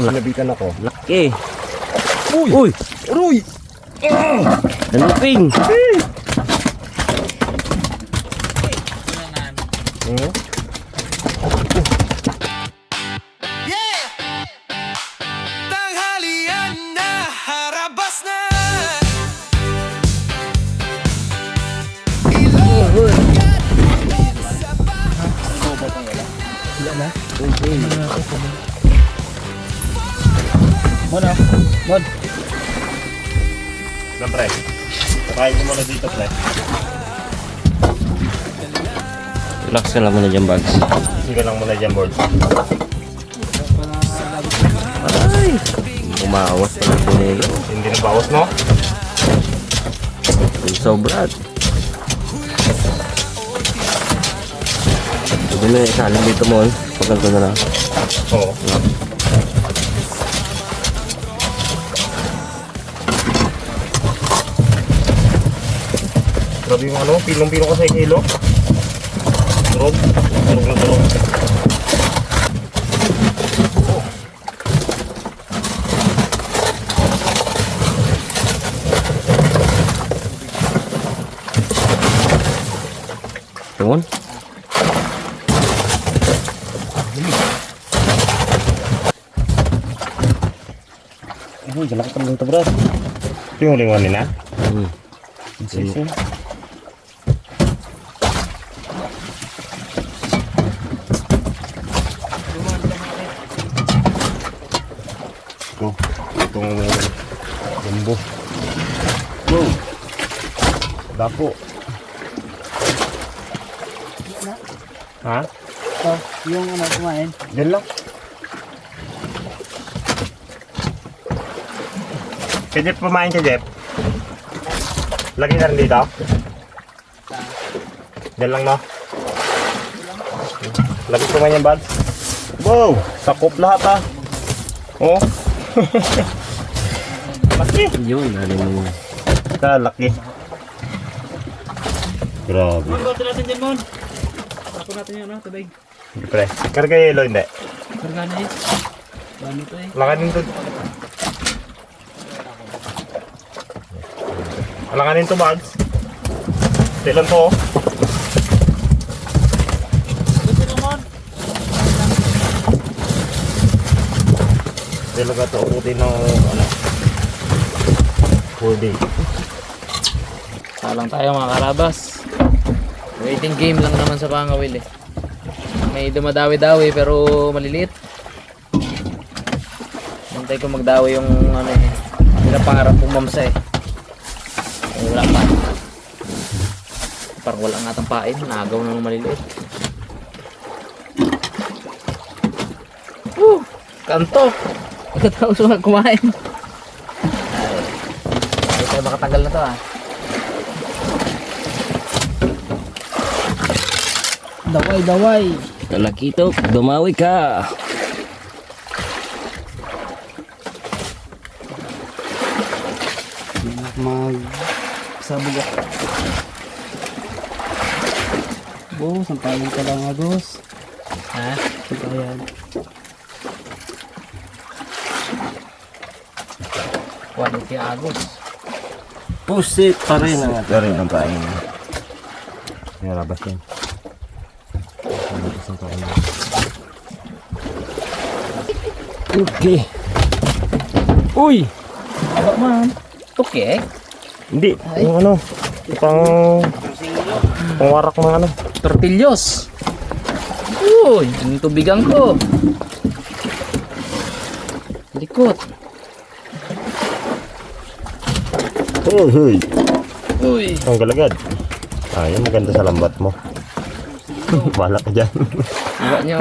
Sinabitan ako. Laki. Uy! Uy! Uy! Daluping. Tanghalian na, harabas na. Mon. Pre, pakain mo muna dito, pre. Relax ka lang muna dyan, Bags. Sige lang muna dyan, board. Ay! Umawas pa ng pinilo. Hindi na bawas, no? Sobrat. Pwede mo isalim dito, Mon. Pag ganito na lang. Oo. Grabe yung ano, pilong-pilong ka sa kilo. Durog. Durog na durog. Tungon. Uy, jalak ka lang ito, bro. Ito yung huling na. Sige. Itong jumbo. Wow. Dapo. Ha? Ito, yung ano kumain. Diyan lang. Si Jeff pumain si Jeff. Lagi na rin dito. Diyan lang, no? Lagi kumain yung buds. Wow! Sakop lahat, ha? Oh. Laki. Yun, alam mo. Laki. Grabe. Mon, bato natin dyan, Mon. Ako natin yun, no? Tabay. Hindi pre. Karga yelo, hindi. Karga na eh. Bano to eh. Alanganin to. Alanganin to, buds. Tilan to, oh. Ito naman. Talaga to, utin ng ano. Full day. Salang tayo mga karabas. Waiting game lang naman sa pangawil eh. May dumadawi-dawi pero maliliit. Hintay ko magdawi yung ano eh. Pinapangarap kong mamsa eh. Eh, wala pa. Parang wala nga tang pain. Nagaw na ng maliliit. Kanto! Pagkatapos mga kumain. Ay tayo makatagal na to ah. Daway! Talakitok, dumawi ka. Magsabog ako. Bo, sampalan ka lang agos. Ha? Sampalan. Quality agos. Pusit pa rin ang Ito rin ang pain. Nilabas yan. Okay. Uy! Aba man. Okay. Hindi, yung ano, pangwarak ng ano. Tortillos. Uy, yung tubigan ko. Likot. Hey. Uy. Ang galagad. Ayun, maganda sa lambat mo. Balak ka dyan. Iba niyo.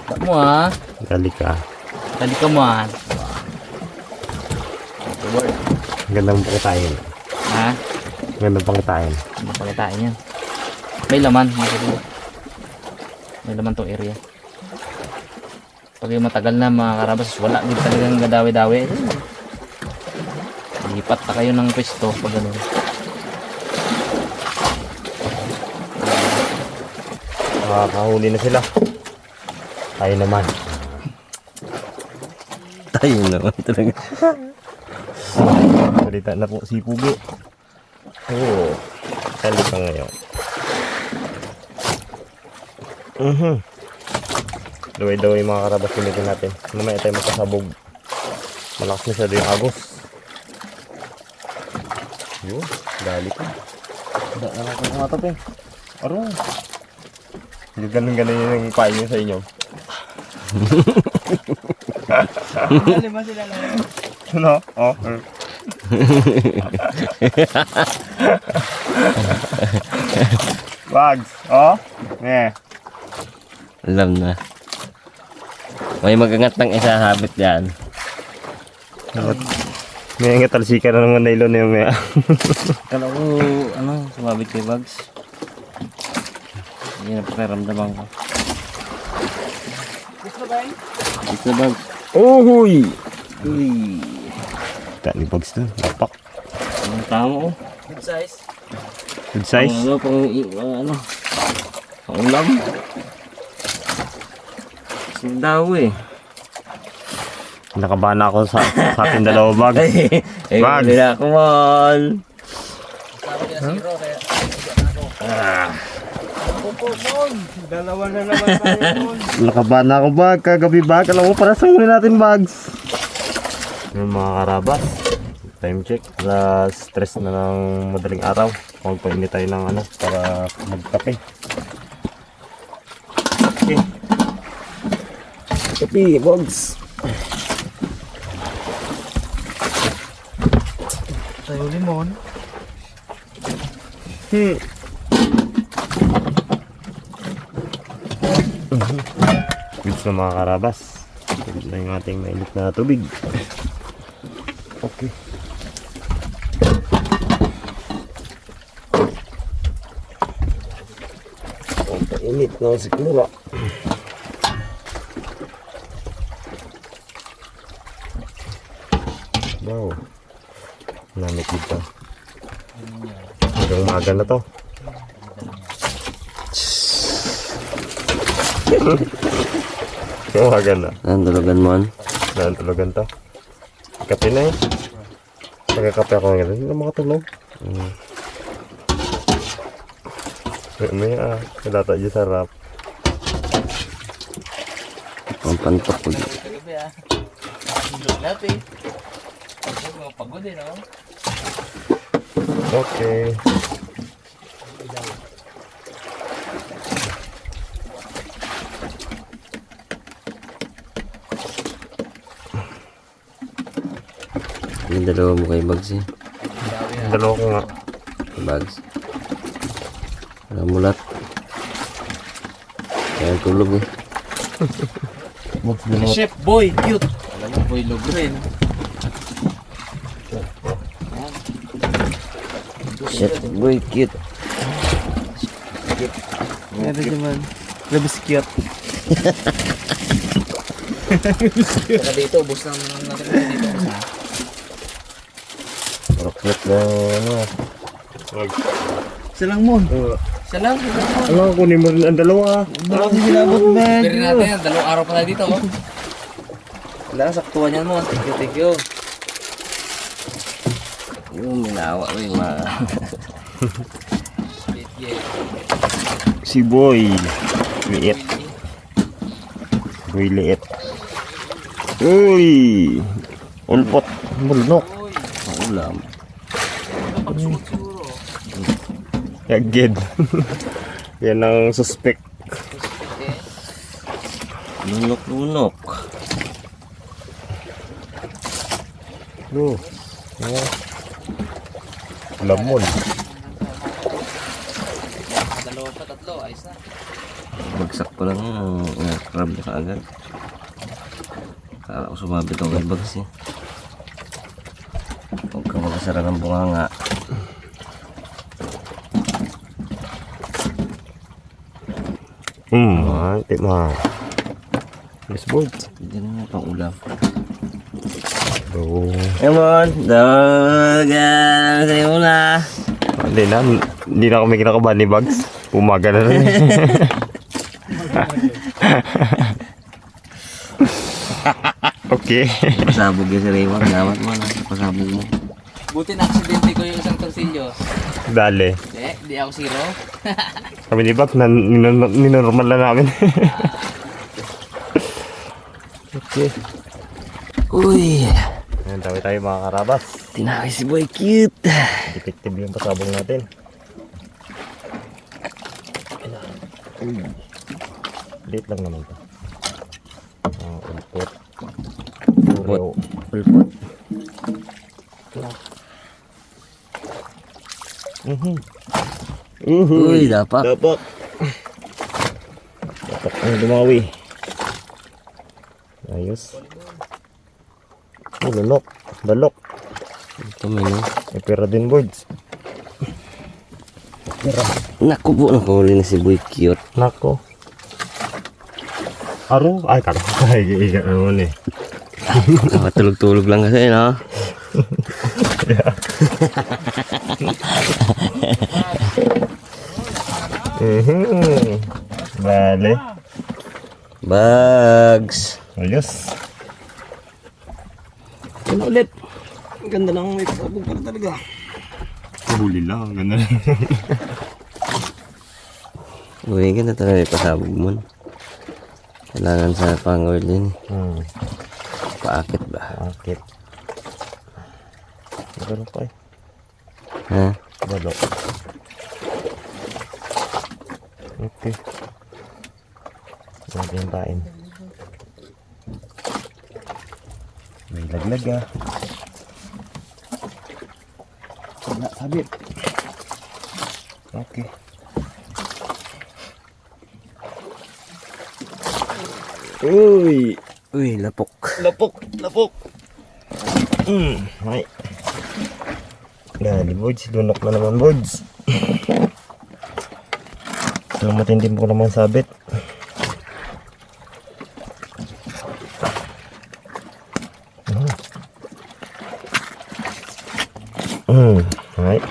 Tak mo ah. Gali ka. Tadi ka man. Gandang pangitain. Ha? Gandang pangitain. Ano pakitain yan? May laman. May laman tong area. Pag yung matagal na mga karabas, wala din talagang gadawi-dawi. Lipat na kayo ng pwesto pag gano'n. Nakakahuli na sila. Tayo naman. Tayo naman talaga. Salita na po si Pugi. Oo. Salita ngayon. Daway-daway mga karabas gamitin natin. Mamaya tayo magkasabog. Malakas na siya yung agos. Yun. Dali pa. Wala na ako kumatap eh. Aro. Hindi ganun-ganun yung pain nyo sa inyo. Dali ba sila lang? Ano? Oh. Wags. Oh. Ne. Alam na. May magangat ng isa habit yan. May nga talsika na naman nylon na yung may. Kala ko, sumabit kay Bugs. Hindi na pakiramdaman ko. Gusto ba yun? Ito Bugs. Uy! Uy. Tani Bugs na. Lapak. Ang tamo ko. Good size. Good size. Pang ulam. Sindaw eh. Nakabana ako sa ating dalawa Bugs. Eh, Bugs. hindi na ako man. Sabi niya zero kaya dalawa na naman tayo Mon. Nakabana ako Bugs. Kagabi Bugs. Alam mo para sa muli natin Bugs. Yung mga karabas. Time check. Alas 3 na ng madaling araw. Magpainit tayo ng para magkape. Okay. Kape Bugs. Tayo limon. Goods na mga karabas. Goods na yung ating mainit na tubig. Okay. Ang painit na si Kula. Wow. Namit dito. Hanggang umaga na to. Umaga na. Nandulugan mo. Nantulugan to. Kape na eh. Pagkakape ako ngayon. Hindi na makatulog. May kadata dyan sarap. Ang pantok ko. Gabi ah. Dati. Mga pagod eh no? Okay. Yung dalawa mo kay Bugs eh. Dalawa ko nga. Kay Bugs. Wala mulat. Kaya tulog eh. Chef Boy, cute. Alam mo Boy Logren. Shit, boy, cute. Meron naman. Labis cute. Saka dito, ubos naman natin dito. Rocklet na Isa lang Mon. Isa lang. Alam ko, kunin mo rin ang dalawa. Dalawa si sinabot men. Pero natin, dalawang araw pa tayo dito. Wala, saktuhan yan Mon. Thank you. Yung minawa ko yung mga... Si Boy. Liit. Boy liit. Uy! Ulpot. Mulnok. Ang ulam. Yagid. Yan ang suspect. Lunok-lunok. Lamon. Dalawa pa, tatlo. Ayos na. Bagsak pa lang crab na kaagad. Kala ko sumabit ako kay Bugs eh. Huwag ka makasara ng bunganga. Ay, tikma. Yes, boy. Hindi na nga pang ulam. Oh. Come on! Dagan! Sa'yo na! Hindi na kami kinakabahan ni Bugs. Umaga na rin. Okay. Pasabog yun si Raymond. Damat mo na. Pasabog mo. Buti na aksidente ko yung isang torsilyo. Dali. Di ako zero. Kami ni Bak, ninormal na namin. Okay. Uy. Ayan, tayo mga karabas. Tinakay si Boy Cute. Effective yung pasabong natin. Late lang naman to. Ulpot. Puro. Ulpot. Uy, dapat. Dapat ang dumawi. Ayos. Lunok. Balok. Ito may no. May pera din, boys. Naku po, nakahuli na si Boy Cute. Nako. Aro? Ay, kaka. Ay, iga naman eh. Nakatulog-tulog lang kasi, no? Bale. Bags. Ayos. Ano ulit? Ang ganda lang may pasabog para talaga. Huli lang. Ganda lang. Uy, ganda talaga may pasabog mo. Kailangan sa pang-oil din. Paakit ba? Akit. Balok pa eh. Ha? Balok. Okay. Grabe yung pain. May laglag ah. Wala, sabit. Okay. Uy! Uy, lapok. Lapok! Lapok! May. Gali, boys. Lunok na naman, boys. Ang matindi mo naman sabit. Ay.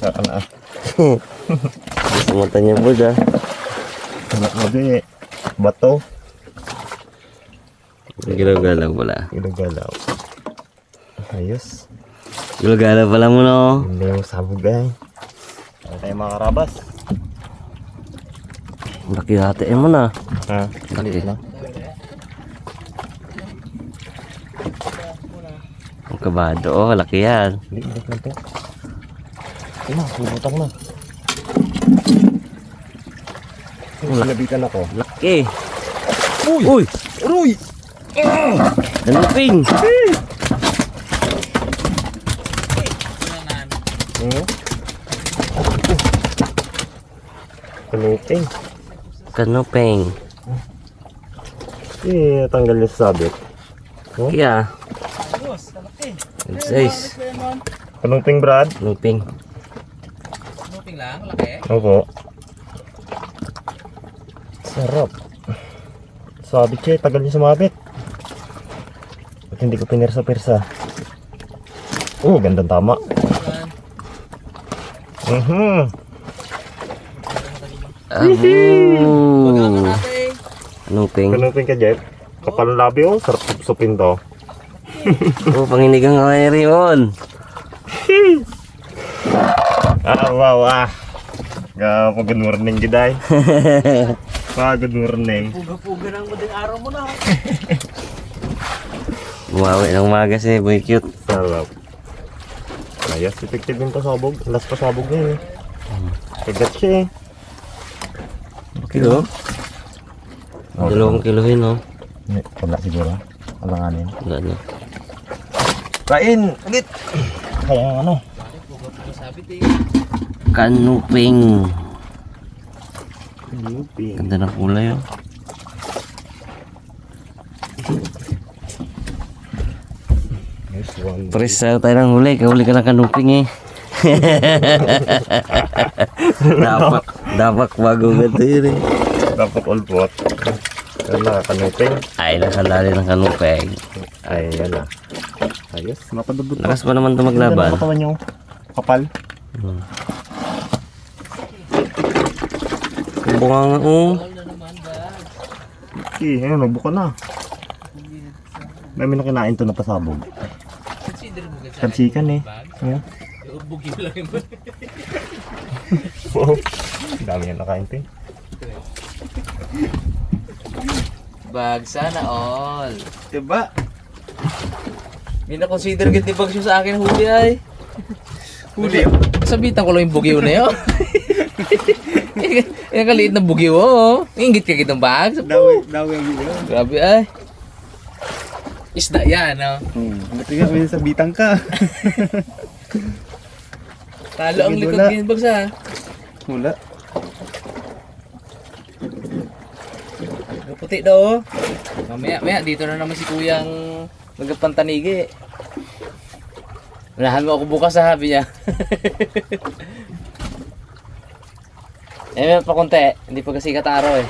Kakana. Sa mata niya po dyan. Anak mo di. Bato. Galaw-galaw pala. Ilugalaw. Ayos. Galaw-galaw pala mo, no? Hindi mo sabog ay. Ano tayo mga karabas? Laki hati mo na. Ha? Laki. na. Ang kabado, oh, laki yan. Hindi na to. Ina, bubutang na. Sinabitan ako. Laki. Uy! Uy! Kanuping! Kanuping. Kanuping. Tanggal niya sa sabit. Laki ah. Good size. Kanuping, Brad? Kanuping. Moving lang, laki. Opo. Sarap. Sabit siya, tagal niya sumabit. Ba't hindi ko pinirsa-pirsa? Oh, gandang tama. Oh. Kanuping. Kanuping ka, Jeff. Kapal ng labi, oh. Sarap supin to. Oh, panginigang kay Raymond. Wow, good morning, Giday. Good morning. Puga-puga ng madaling araw mo na. Bumawi ng umaga si Boy Cute. Sarap. Ayos, effective yung pasabog. Last pasabog na yun eh. Kagat siya eh. Kilo? 2 kilohin, no? Wala siguro. Alanganin. Wala na. Kain! Agit! Kaya ano? Kanuping. Kanuping. Ganda ng kulay, oh. Nice one. Presa tayo ng huli. Kahuli ka ng kanuping, eh. dapat bago ganito yun, eh. Dapat all pot. Yan na, kanuping. Ay, nakadali ng kanuping. Ay, yan na. Ayos, mapadabot. Lakas pa naman ito maglaban. Katawan nyo. Kapal. Bunga nga, oh. Okay, ayun, nagbuka na. May kinain to na pasabog. Consider mo ka sa Kansikan eh. Ayun. bugi lang yun. Wow. Dami yan nakain to eh. Bag, sana all. Diba? Hindi na consider git ni Bags yung sa akin huli ay. Huli. Sabitan ko lang yung bugiw na yun. Yung kaliit na bugiw, oh. Ingit ka kitang Bags. Dawi ang video. Grabe ay. Isda yan, oh. Buti nga, may sabitan ka. Talo ang likod Wala. ngayon, Bags, ha. Wala. Puti daw, oh. Maya, dito na naman si Kuyang nagpantanigi. Unahan mo ako bukas, ha, sabi niya. Eh, pa konti. Hindi pa kasi kataro, eh.